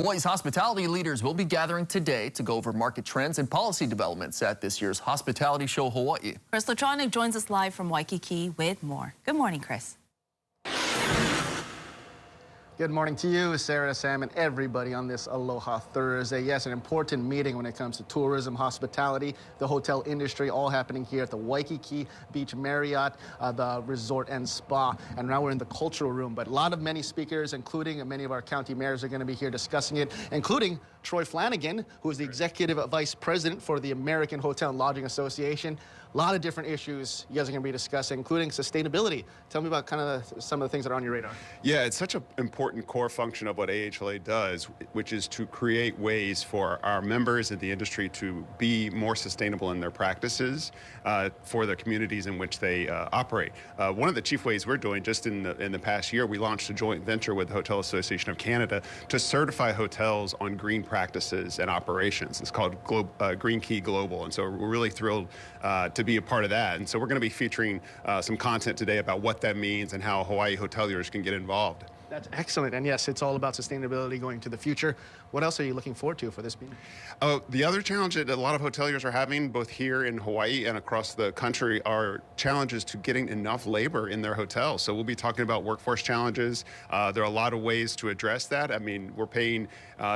Hawaii's hospitality leaders will be gathering today to go over market trends and policy developments at this year's Hospitality Show Hawaii. Chris Latronic joins us live from Waikiki with more. Good morning, Chris. Good morning to you, Sarah, Sam, and everybody on this Aloha Thursday. Yes, an important meeting when it comes to tourism, hospitality, the hotel industry, all happening here at the Waikiki Beach Marriott, the resort and spa. And now we're in the cultural room, but many speakers, including many of our county mayors, are going to be here discussing it, including Troy Flanagan, who is the Executive Vice President for the American Hotel and Lodging Association. A lot of different issues you guys are going to be discussing, including sustainability. Tell me about kind of some of the things that are on your radar. Yeah, it's such an important core function of what AHLA does, which is to create ways for our members in the industry to be more sustainable in their practices for the communities in which they operate. One of the chief ways we're doing, just in the past year, we launched a joint venture with the Hotel Association of Canada to certify hotels on green practices and operations. It's called Green Key Global, and so we're really thrilled to be a part of that. And so we're going to be featuring some content today about what that means and how Hawaii hoteliers can get involved. That's excellent. And yes, it's all about sustainability going to the future. What else are you looking forward to for this meeting? The other challenge that a lot of hoteliers are having, both here in Hawaii and across the country, are challenges to getting enough labor in their hotels. So we'll be talking about workforce challenges. There are a lot of ways to address that. I mean, we're paying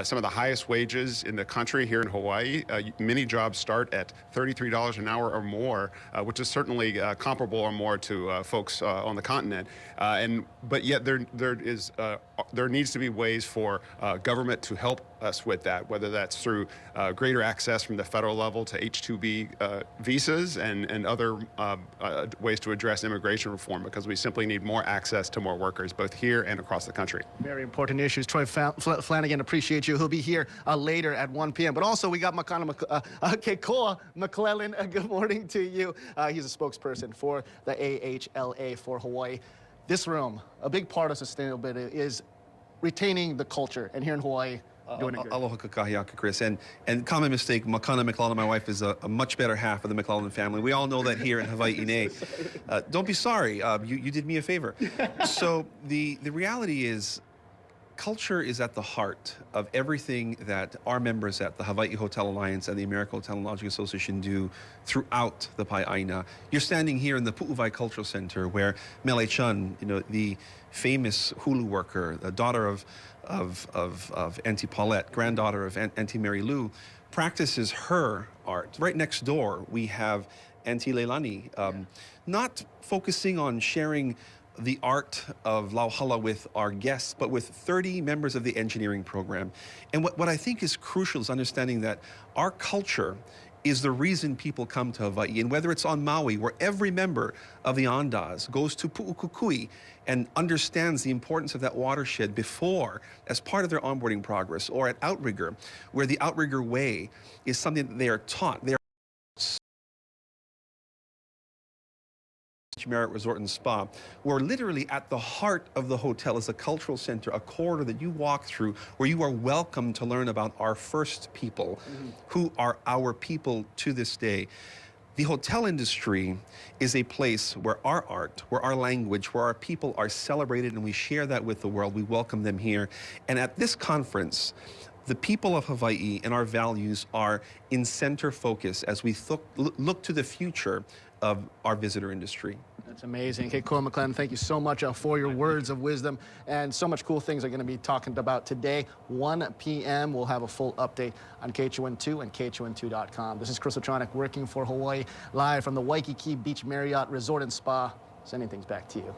some of the highest wages in the country here in Hawaii. Many jobs start at $33 an hour or more, which is certainly comparable or more to folks on the continent. But yet there needs to be ways for government to help us with that, whether that's through greater access from the federal level to H-2B visas and other ways to address immigration reform, because we simply need more access to more workers, both here and across the country. Very important issues. Troy Flanagan, appreciate you. He'll be here later at 1 p.m. But also, we got Kekoa McClellan. Good morning to you. He's a spokesperson for the AHLA for Hawaii. This room, a big part of sustainability is retaining the culture, and here in Hawaii, doing it good. Aloha kakahiaka, Chris. And common mistake, Makana McClellan, my wife, is a much better half of the McClellan family. We all know that here in Hawaii. Don't be sorry. You did me a favor. So the reality is, culture is at the heart of everything that our members at the Hawaii Hotel Alliance and the American Hotel and Lodging Association do throughout the Pai'aina. You're standing here in the Pu'uwai Cultural Center, where Mele Chun, the famous hulu worker, the daughter of Auntie Paulette, granddaughter of Auntie Mary Lou, practices her art. Right next door, we have Auntie Leilani, not focusing on sharing the art of Lauhala with our guests, but with 30 members of the engineering program. And what I think is crucial is understanding that our culture is the reason people come to Hawaii. And whether it's on Maui, where every member of the Ondas goes to Pu'ukukui and understands the importance of that watershed before, as part of their onboarding progress, or at Outrigger, where the Outrigger Way is something that they are taught. Marriott Resort and Spa, where literally at the heart of the hotel is a cultural center, a corridor that you walk through, where you are welcome to learn about our first people, who are our people to this day. The hotel industry is a place where our art, where our language, where our people are celebrated, and we share that with the world. We welcome them here. And at this conference, the people of Hawaii and our values are in center focus as we look to the future of our visitor industry. That's amazing. Kekoa McClellan, thank you so much for your words of wisdom, and so much cool things are going to be talking about today. 1 p.m. we'll have a full update on KHON2 and KHON2.com. This is Chris Latronic working for Hawaii, live from the Waikiki Beach Marriott Resort and Spa, sending things back to you.